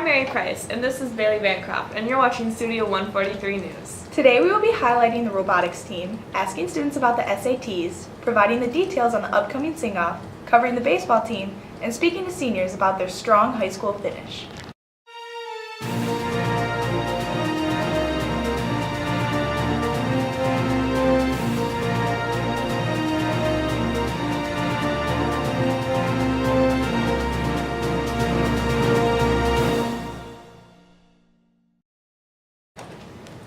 Mary Price, and this is Bailey Bancroft, and you're watching Studio 143 News. Today we will be highlighting the robotics team, asking students about the SATs, providing the details on the upcoming sing-off, covering the baseball team, and speaking to seniors about their strong high school finish.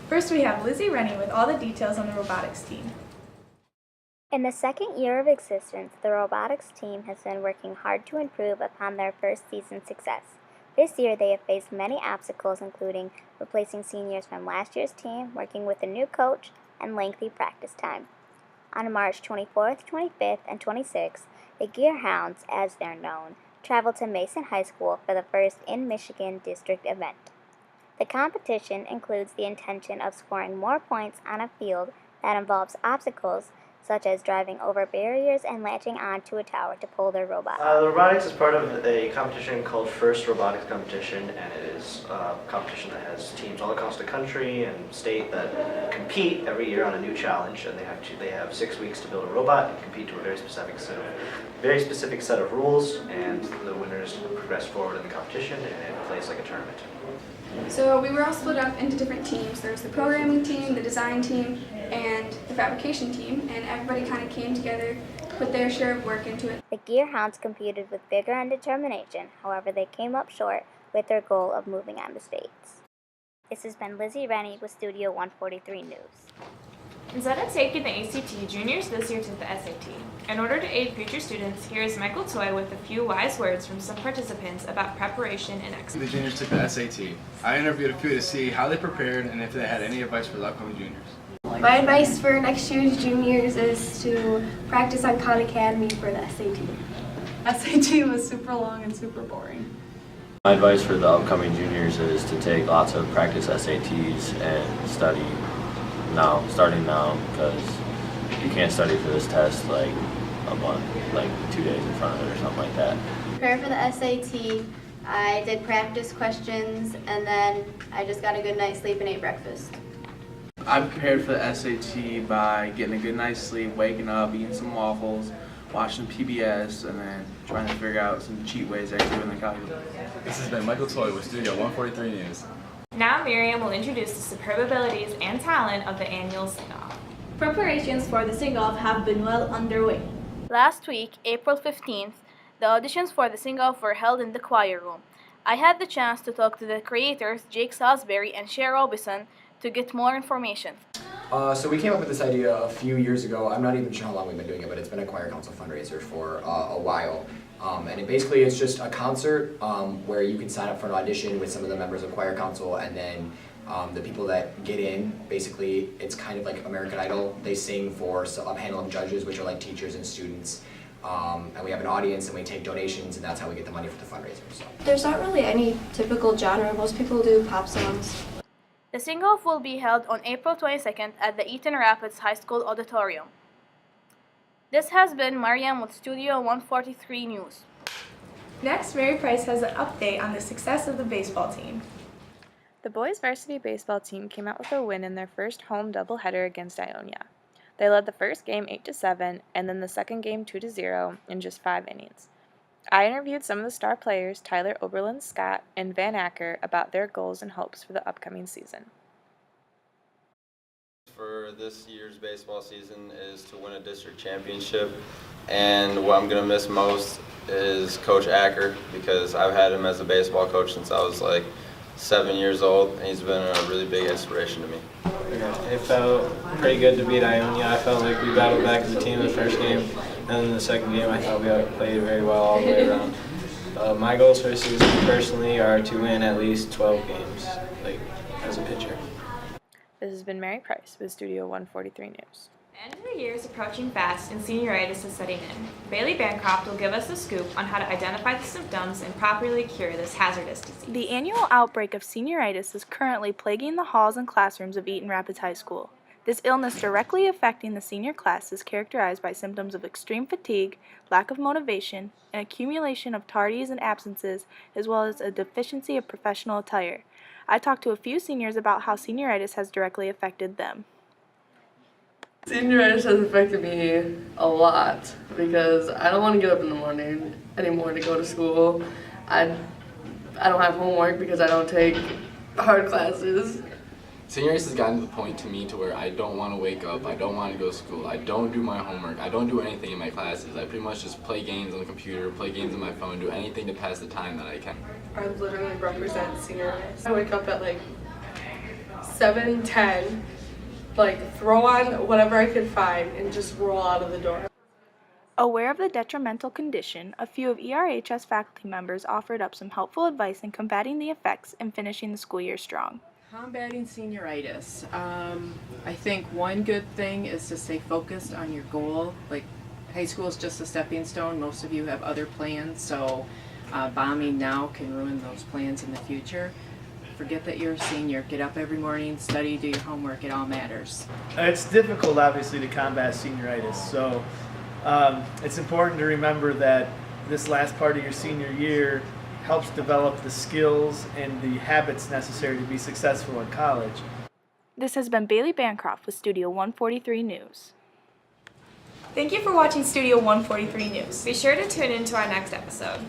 First, we have Lizzie Rennie with all the details on the robotics team. In the second year of existence, the robotics team has been working hard to improve upon their first season success. This year, they have faced many obstacles, including replacing seniors from last year's team, working with a new coach, and lengthy practice time. On March 24th, 25th, and 26th, the Gearhounds, as they're known, traveled to Mason High School for the first in-Michigan district event. The competition includes the intention of scoring more points on a field that involves obstacles such as driving over barriers and latching onto a tower to pull their robot. The robotics is part of a competition called First Robotics Competition, and it is a competition that has teams all across the country and state that compete every year on a new challenge, and they have 6 weeks to build a robot and compete to a very specific set of rules, and the winners progress forward in the competition, and it plays like a tournament. So we were all split up into different teams. There was the programming team, the design team, and the fabrication team, and everybody kind of came together, put their share of work into it. The Gearhounds competed with vigor and determination, however they came up short with their goal of moving on to states. This has been Lizzie Rennie with Studio 143 News. Instead of taking the ACT, juniors this year took the SAT. In order to aid future students, here is Michael Toy with a few wise words from some participants about preparation and excellence. The juniors took the SAT. I interviewed a few to see how they prepared and if they had any advice for the upcoming juniors. My advice for next year's juniors is to practice on Khan Academy for the SAT. SAT was super long and super boring. My advice for the upcoming juniors is to take lots of practice SATs and study now, starting now, because you can't study for this test like a month, like 2 days in front of it or something like that. Prepare for the SAT. I did practice questions, and then I just got a good night's sleep and ate breakfast. I prepared for the SAT by getting a good night's sleep, waking up, eating some waffles, watching PBS, and then trying to figure out some cheat ways I could do in the calculus. This has been Michael Toy with Studio 143 News. Now Miriam will introduce the superb abilities and talent of the annual sing-off. Preparations for the sing-off have been well underway. Last week, April 15th, the auditions for the sing-off were held in the choir room. I had the chance to talk to the creators, Jake Salisbury and Cher Robison, to get more information. So we came up with this idea a few years ago. I'm not even sure how long we've been doing it, but it's been a choir council fundraiser for a while. And basically it's just a concert where you can sign up for an audition with some of the members of choir council, and then the people that get in, basically it's kind of like American Idol. They sing for a panel of judges, which are like teachers and students. And we have an audience and we take donations, and that's how we get the money for the fundraiser. So. There's not really any typical genre. Most people do pop songs. The sing-off will be held on April 22nd at the Eaton Rapids High School Auditorium. This has been Mariam with Studio 143 News. Next, Mary Price has an update on the success of the baseball team. The boys varsity baseball team came out with a win in their first home doubleheader against Ionia. They led the first game 8-7 and then the second game 2-0 in just 5 innings. I interviewed some of the star players, Tyler Oberlin Scott and Van Acker, about their goals and hopes for the upcoming season. For this year's baseball season is to win a district championship, and what I'm going to miss most is Coach Acker, because I've had him as a baseball coach since I was like 7 years old, and he's been a really big inspiration to me. It felt pretty good to beat Ionia. I felt like we battled back as a team in the first game, and in the second game I thought we played very well all the way around. My goals for the season personally are to win at least 12 games, like as a pitcher. This has been Mary Price with Studio 143 News. The end of the year is approaching fast and senioritis is setting in. Bailey Bancroft will give us the scoop on how to identify the symptoms and properly cure this hazardous disease. The annual outbreak of senioritis is currently plaguing the halls and classrooms of Eaton Rapids High School. This illness directly affecting the senior class is characterized by symptoms of extreme fatigue, lack of motivation, an accumulation of tardies and absences, as well as a deficiency of professional attire. I talked to a few seniors about how senioritis has directly affected them. Senioritis has affected me a lot because I don't want to get up in the morning anymore to go to school. I don't have homework because I don't take hard classes. Senioritis has gotten to the point to me to where I don't want to wake up, I don't want to go to school, I don't do my homework, I don't do anything in my classes. I pretty much just play games on the computer, play games on my phone, do anything to pass the time that I can. I literally represent senioritis. I wake up at like 7, 10, like throw on whatever I could find and just roll out of the door. Aware of the detrimental condition, a few of ERHS faculty members offered up some helpful advice in combating the effects and finishing the school year strong. Combating senioritis. I think one good thing is to stay focused on your goal. Like, high school is just a stepping stone. Most of you have other plans, so bombing now can ruin those plans in the future. Forget that you're a senior. Get up every morning, study, do your homework. It all matters. It's difficult, obviously, to combat senioritis, so it's important to remember that this last part of your senior year helps develop the skills and the habits necessary to be successful in college. This has been Bailey Bancroft with Studio 143 News. Thank you for watching Studio 143 News. Be sure to tune in to our next episode.